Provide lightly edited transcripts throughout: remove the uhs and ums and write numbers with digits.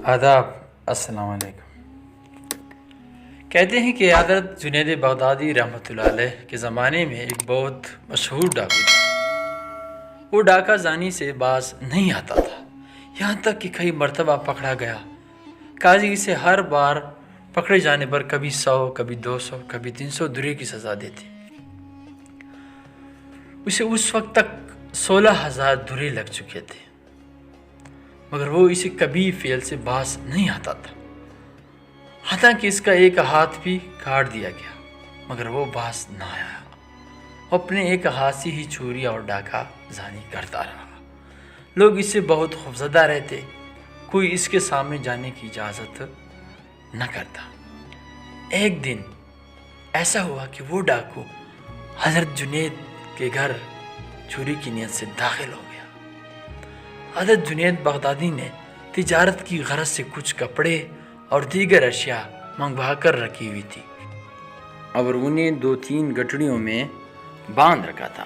آداب، السلام علیکم۔ کہتے ہیں کہ حضرت جنید بغدادی رحمۃ اللہ علیہ کے زمانے میں ایک بہت مشہور ڈاکو تھا۔ وہ ڈاکہ زانی سے باز نہیں آتا تھا، یہاں تک کہ کئی مرتبہ پکڑا گیا۔ قاضی اسے ہر بار پکڑے جانے پر کبھی 100، کبھی 200، کبھی 300 درے کی سزا دیتے۔ اسے اس وقت تک 16,000 درے لگ چکے تھے، مگر وہ اسے کبھی فیل سے باز نہیں آتا تھا۔ حتیٰ کہ اس کا ایک ہاتھ بھی کاٹ دیا گیا، مگر وہ باز نہ آیا۔ وہ اپنے ایک ہاتھ سے ہی چوری اور ڈاکہ زانی کرتا رہا۔ لوگ اس سے بہت خوفزدہ رہتے، کوئی اس کے سامنے جانے کی اجازت نہ کرتا۔ ایک دن ایسا ہوا کہ وہ ڈاکو حضرت جنید کے گھر چوری کی نیت سے داخل ہو گیا۔ حضرت جنید بغدادی نے تجارت کی غرض سے کچھ کپڑے اور دیگر اشیاء منگوا کر رکھی ہوئی تھی اور انہیں 2-3 گٹڑیوں میں باندھ رکھا تھا۔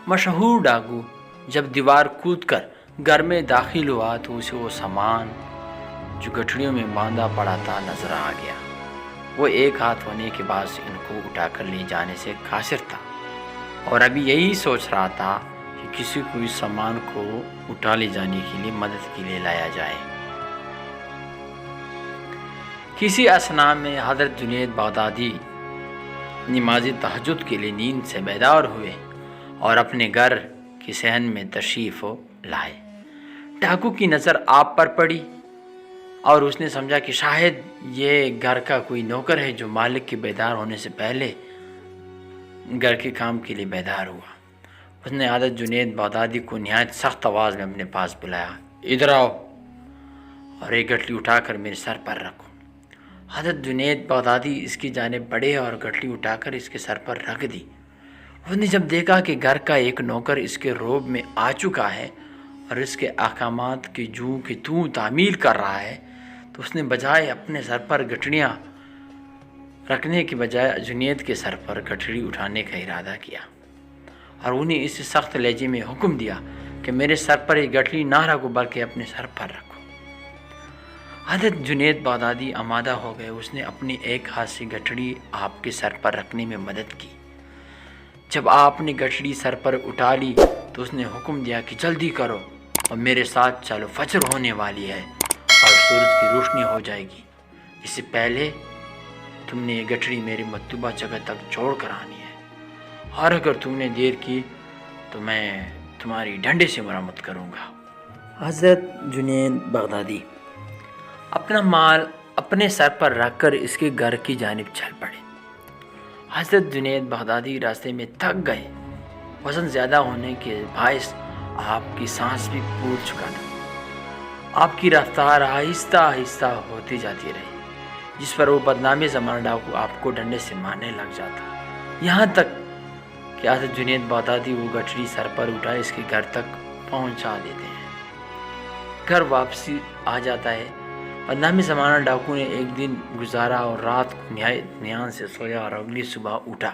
مشہور ڈاکو جب دیوار کود کر گھر میں داخل ہوا تو اسے وہ سامان جو گٹڑیوں میں باندھا پڑا تھا نظر آ گیا۔ وہ ایک ہاتھ ہونے کے بعد ان کو اٹھا کر لے جانے سے قاصر تھا اور ابھی یہی سوچ رہا تھا کہ کسی کو اس سامان کو اٹھا لے جانے کے لیے مدد کے لیے لایا جائے۔ کسی اثناء میں حضرت جنید بغدادی نماز تہجد کے لیے نیند سے بیدار ہوئے اور اپنے گھر کے صحن میں تشریف لائے۔ ڈاکو کی نظر آپ پر پڑی اور اس نے سمجھا کہ شاید یہ گھر کا کوئی نوکر ہے جو مالک کے بیدار ہونے سے پہلے گھر کے کام کے لیے بیدار ہوا۔ اس نے حضرت جنید بغدادی کو نہایت سخت آواز میں اپنے پاس بلایا، ادھر آؤ اور ایک گٹلی اٹھا کر میرے سر پر رکھو۔ حضرت جنید بغدادی اس کی جانب بڑھے اور گٹلی اٹھا کر اس کے سر پر رکھ دی۔ اس نے جب دیکھا کہ گھر کا ایک نوکر اس کے روب میں آ چکا ہے اور اس کے احکامات کی جوں کی توں تعمیل کر رہا ہے تو اس نے بجائے اپنے سر پر گٹڑیاں رکھنے کے بجائے جنید کے سر پر گٹڑی اٹھانے کا ارادہ کیا اور انہیں اس سخت لہجے میں حکم دیا کہ میرے سر پر یہ گٹڑی نہ رکھو بلکہ اپنے سر پر رکھو۔ حضرت جنید بغدادی آمادہ ہو گئے۔ اس نے اپنی ایک ہاتھ سے گٹڑی آپ کے سر پر رکھنے میں مدد کی۔ جب آپ نے گٹڑی سر پر اٹھا لی تو اس نے حکم دیا کہ جلدی کرو اور میرے ساتھ چلو، فجر ہونے والی ہے اور سورج کی روشنی ہو جائے گی۔ اس سے پہلے تم نے یہ گٹڑی میرے مطلوبہ جگہ تک چھوڑ کر آنی ہے، اور اگر تم نے دیر کی تو میں تمہاری ڈنڈے سے مرمت کروں گا۔ حضرت جنید بغدادی اپنا مال اپنے سر پر رکھ کر اس کے گھر کی جانب چل پڑے۔ حضرت جنید بغدادی راستے میں تھک گئے۔ وزن زیادہ ہونے کے باعث آپ کی سانس بھی پھول چکا تھا۔ آپ کی رفتار آہستہ آہستہ ہوتی جاتی رہی، جس پر وہ بدنام زمانہ ڈاکو آپ کو ڈنڈے سے مارنے لگ جاتا، یہاں تک کہ حضرت جنید بغدادی وہ گٹڑی سر پر اٹھا اس کے گھر تک پہنچا دیتے ہیں۔ گھر واپسی آ جاتا ہے۔ بدنام زمانہ ڈاکو نے ایک دن گزارا اور رات کو نہایت نیند سے سویا اور اگلی صبح اٹھا۔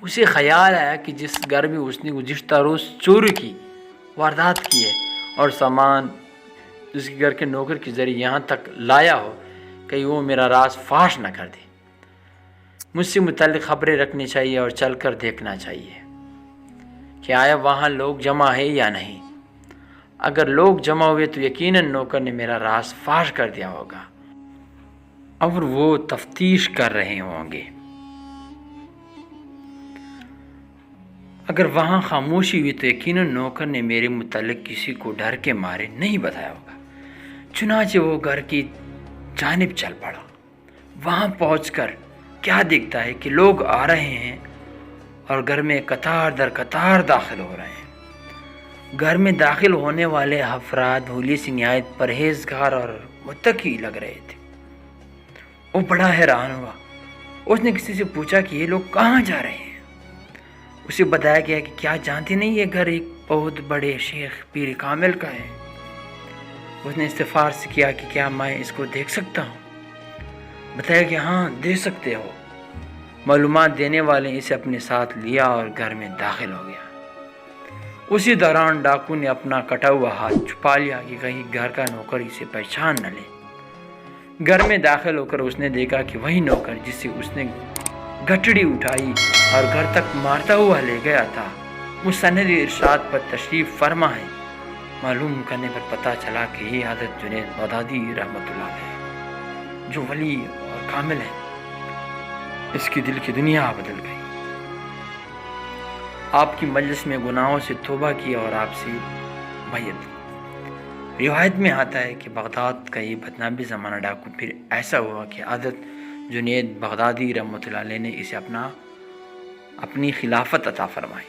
اسے خیال آیا کہ جس گھر میں اس نے گزشتہ روز چوری کی واردات کی ہے اور سامان اس کے گھر کے نوکر کے ذریعے یہاں تک لایا ہو، کہیں وہ میرا راز فاش نہ کر دے۔ مجھ سے متعلق خبریں رکھنی چاہیے اور چل کر دیکھنا چاہیے کہ آیا وہاں لوگ جمع ہے یا نہیں۔ اگر لوگ جمع ہوئے تو یقیناً نوکر نے میرا راز فاش کر دیا ہوگا اور وہ تفتیش کر رہے ہوں گے۔ اگر وہاں خاموشی ہوئی تو یقیناً نوکر نے میرے متعلق کسی کو ڈر کے مارے نہیں بتایا ہوگا۔ چنانچہ وہ گھر کی جانب چل پڑا۔ وہاں پہنچ کر کیا دیکھتا ہے کہ لوگ آ رہے ہیں اور گھر میں قطار در قطار داخل ہو رہے ہیں۔ گھر میں داخل ہونے والے افراد ہولی سے نہایت پرہیزگار اور متقی لگ رہے تھے۔ وہ بڑا حیران ہوا۔ اس نے کسی سے پوچھا کہ یہ لوگ کہاں جا رہے ہیں۔ اسے بتایا گیا کہ کیا جانتے نہیں یہ گھر ایک بہت بڑے شیخ پیر کامل کا ہے۔ اس نے استفسار سے کیا کہ کیا میں اس کو دیکھ سکتا ہوں؟ بتایا کہ ہاں دیکھ سکتے ہو۔ معلومات دینے والے نے اسے اپنے ساتھ لیا اور گھر میں داخل ہو گیا۔ اسی دوران ڈاکو نے اپنا کٹا ہوا ہاتھ چھپا لیا کہ کہیں گھر کا نوکر اسے پہچان نہ لے۔ گھر میں داخل ہو کر اس نے دیکھا کہ وہی نوکر جس سے اس نے گٹڑی اٹھائی اور گھر تک مارتا ہوا لے گیا تھا مستند ارشاد پر تشریف فرما ہے۔ معلوم کرنے پر پتہ چلا کہ یہ حضرت جنید بغدادی رحمۃ اللہ علیہ جو ولی اور کامل ہے، اس کی دل کی دنیا بدل گئی۔ آپ کی مجلس میں گناہوں سے توبہ کیا اور آپ سے بیعت۔ روایت میں آتا ہے کہ بغداد کا یہ بدنامی زمانہ ڈاکو پھر ایسا ہوا کہ حضرت جنید بغدادی رحمۃ اللہ علیہ نے اسے اپنی خلافت عطا فرمائی۔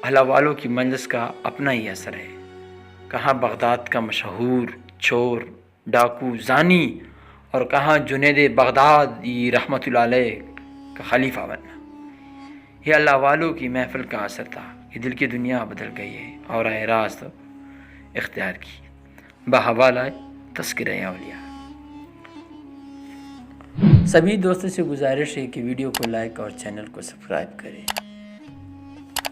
اللہ والوں کی مجلس کا اپنا ہی اثر ہے۔ کہاں بغداد کا مشہور چور، ڈاکو، زانی، اور کہاں جنید بغدادی رحمۃ اللہ علیہ کا خلیفہ بننا۔ یہ اللہ والوں کی محفل کا اثر تھا کہ دل کی دنیا بدل گئی ہے اور راہ راست اختیار کی۔ بحوالہ تذکرہ اولیاء۔ سبھی دوستوں سے گزارش ہے کہ ویڈیو کو لائک اور چینل کو سبسکرائب کریں۔